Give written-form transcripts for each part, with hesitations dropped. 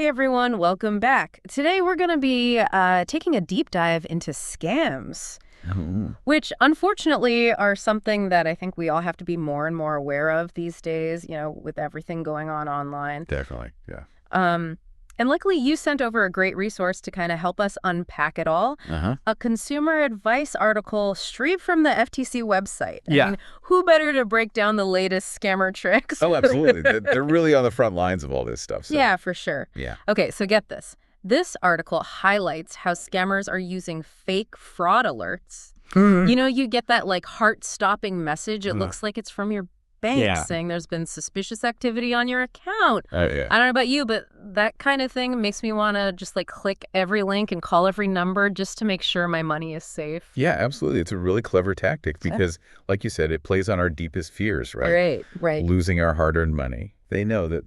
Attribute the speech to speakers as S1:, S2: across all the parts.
S1: Hey everyone, welcome back. Today we're going to be taking a deep dive into scams,
S2: Oh,
S1: which unfortunately are something that I think we all have to be more and more aware of these days, with everything going on online.
S2: definitely. Yeah.
S1: Um, and luckily you sent over a great resource to kind of help us unpack it all.
S2: Uh-huh.
S1: A consumer advice article straight from the FTC website. I
S2: Yeah.
S1: mean, who better to break down the latest scammer tricks?
S2: Oh, absolutely. They're really on the front lines of all this stuff. So,
S1: Yeah, for sure.
S2: yeah.
S1: Okay, so get this. This article highlights how scammers are using fake fraud alerts. You get that like heart-stopping message. It
S2: Uh,
S1: looks like it's from your bank
S2: yeah.
S1: saying there's been suspicious activity on your account.
S2: Yeah.
S1: I don't know about you, but that kind of thing makes me want to just like click every link and call every number just to make sure my money is safe.
S2: Yeah, absolutely. It's a really clever tactic
S1: Yeah.
S2: because, like you said, it plays on our deepest fears, right?
S1: Right.
S2: Losing our hard-earned money. They know that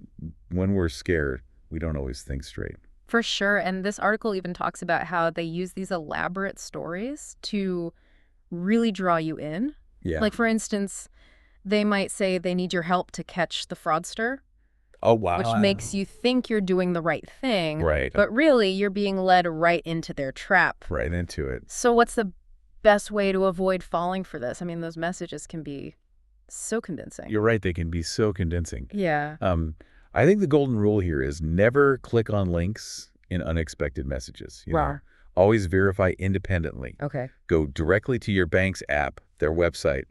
S2: when we're scared, we don't always think straight.
S1: For sure. And this article even talks about how they use these elaborate stories to really draw you in.
S2: Yeah.
S1: Like, for instance, they might say they need your help to catch the fraudster,
S2: Oh, wow.
S1: which makes you think you're doing the right thing.
S2: Right.
S1: But really, you're being led right into their trap.
S2: Right into it.
S1: So what's the best way to avoid falling for this? I mean, those messages can be so convincing.
S2: You're right. They can be so convincing.
S1: Yeah.
S2: I think the golden rule here is never click on links in unexpected messages.
S1: Rawr.
S2: Always verify independently.
S1: Okay.
S2: Go directly to your bank's app, their website,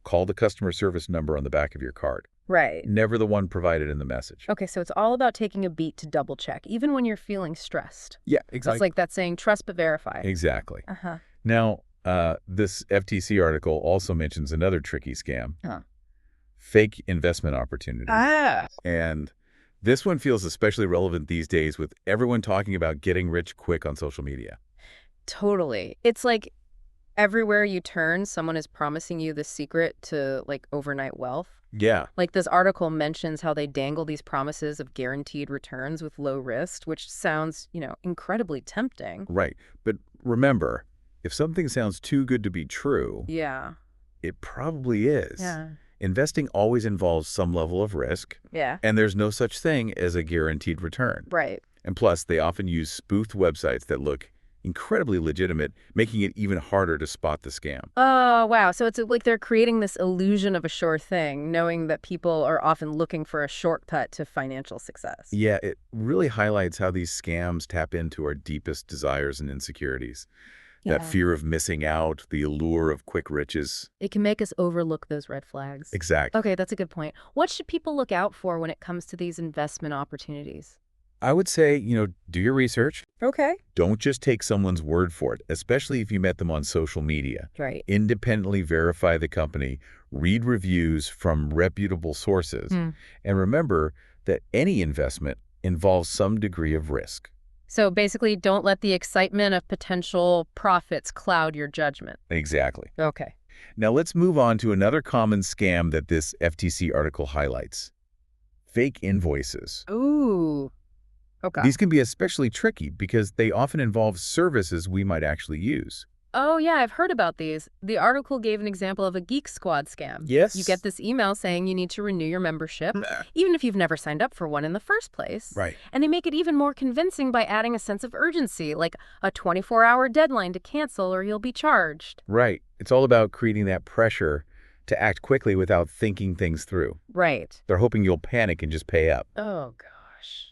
S2: call the customer service number on the back of your card.
S1: Right.
S2: Never the one provided in the message.
S1: Okay, so it's all about taking a beat to double check, even when you're feeling stressed.
S2: Yeah,
S1: That's like that saying, trust but verify.
S2: Exactly.
S1: Uh-huh.
S2: Now, this FTC article also mentions another tricky scam.
S1: Huh.
S2: Fake investment opportunities.
S1: Ah.
S2: And this one feels especially relevant these days with everyone talking about getting rich quick on social media.
S1: Totally. It's like everywhere you turn, someone is promising you the secret to like overnight wealth.
S2: Yeah.
S1: Like this article mentions how they dangle these promises of guaranteed returns with low risk, which sounds, incredibly tempting.
S2: Right. But remember, if something sounds too good to be true,
S1: Yeah.
S2: it probably is.
S1: Yeah.
S2: Investing always involves some level of risk,
S1: Yeah.
S2: and there's no such thing as a guaranteed return.
S1: Right.
S2: And plus, they often use spoofed websites that look incredibly legitimate, making it even harder to spot the scam.
S1: Oh, wow. So it's like they're creating this illusion of a sure thing, knowing that people are often looking for a shortcut to financial success.
S2: Yeah, it really highlights how these scams tap into our deepest desires and insecurities. That
S1: Yeah.
S2: fear of missing out, the allure of quick riches.
S1: It can make us overlook those red flags.
S2: Exactly.
S1: Okay, that's a good point. What should people look out for when it comes to these investment opportunities?
S2: I would say, do your research.
S1: Okay.
S2: Don't just take someone's word for it, especially if you met them on social media.
S1: Right.
S2: Independently verify the company, read reviews from reputable sources,
S1: Hmm.
S2: and remember that any investment involves some degree of risk.
S1: So basically, don't let the excitement of potential profits cloud your judgment.
S2: Exactly.
S1: Okay.
S2: Now let's move on to another common scam that this FTC article highlights. Fake invoices.
S1: Ooh. Okay.
S2: These can be especially tricky because they often involve services we might actually use.
S1: Oh, yeah, I've heard about these. The article gave an example of a Geek Squad scam.
S2: Yes.
S1: You get this email saying you need to renew your membership, even if you've never signed up for one in the first place.
S2: Right.
S1: And they make it even more convincing by adding a sense of urgency, like a 24-hour deadline to cancel or you'll be charged.
S2: Right. It's all about creating that pressure to act quickly without thinking things through.
S1: Right.
S2: They're hoping you'll panic and just pay up.
S1: Oh, gosh.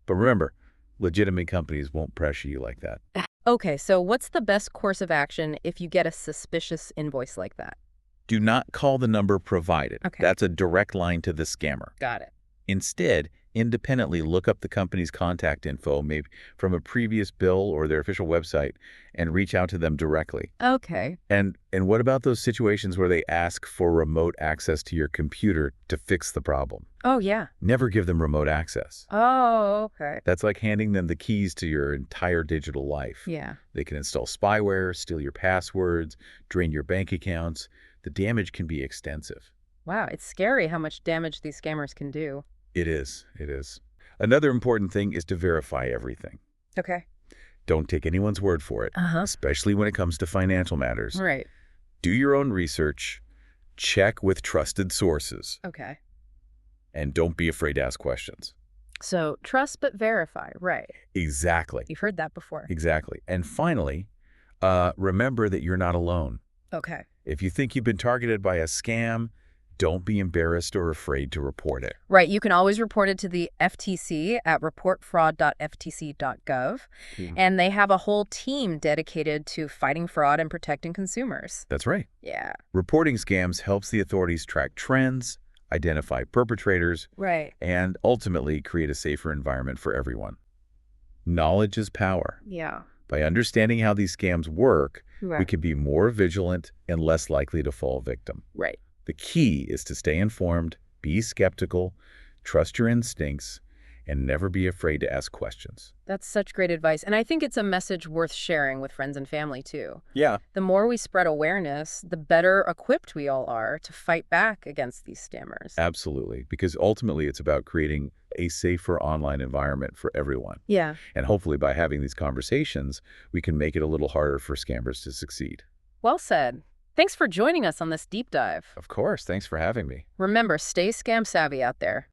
S2: But remember, legitimate companies won't pressure you like that.
S1: Okay, so what's the best course of action if you get a suspicious invoice like that?
S2: Do not call the number provided.
S1: Okay.
S2: That's a direct line to the scammer.
S1: Got it.
S2: Instead, independently look up the company's contact info, maybe from a previous bill or their official website, and reach out to them directly.
S1: Okay.
S2: And what about those situations where they ask for remote access to your computer to fix the problem?
S1: Oh, yeah.
S2: Never give them remote access.
S1: Oh, okay.
S2: That's like handing them the keys to your entire digital life.
S1: Yeah.
S2: They can install spyware, steal your passwords, drain your bank accounts. The damage can be extensive.
S1: Wow, it's scary how much damage these scammers can do.
S2: It is. It is. Another important thing is to verify everything.
S1: Okay.
S2: Don't take anyone's word for it,
S1: Uh-huh.
S2: especially when it comes to financial matters.
S1: Right.
S2: Do your own research, check with trusted sources,
S1: Okay.
S2: and don't be afraid to ask questions.
S1: So trust but verify, right.
S2: Exactly.
S1: You've heard that before.
S2: Exactly. And finally, remember that you're not alone.
S1: Okay.
S2: If you think you've been targeted by a scam, don't be embarrassed or afraid to report it.
S1: Right. You can always report it to the FTC at reportfraud.ftc.gov. And they have a whole team dedicated to fighting fraud and protecting consumers.
S2: That's right.
S1: Yeah.
S2: Reporting scams helps the authorities track trends, identify perpetrators,
S1: Right.
S2: and ultimately create a safer environment for everyone. Knowledge is power.
S1: Yeah.
S2: By understanding how these scams work, we
S1: Right.
S2: can be more vigilant and less likely to fall victim.
S1: Right.
S2: The key is to stay informed, be skeptical, trust your instincts, and never be afraid to ask questions.
S1: That's such great advice. And I think it's a message worth sharing with friends and family, too.
S2: Yeah.
S1: The more we spread awareness, the better equipped we all are to fight back against these scammers.
S2: Absolutely, because ultimately it's about creating a safer online environment for everyone.
S1: Yeah.
S2: And hopefully by having these conversations, we can make it a little harder for scammers to succeed.
S1: Well said. Thanks for joining us on this deep dive.
S2: Of course, thanks for having me.
S1: Remember, stay scam savvy out there.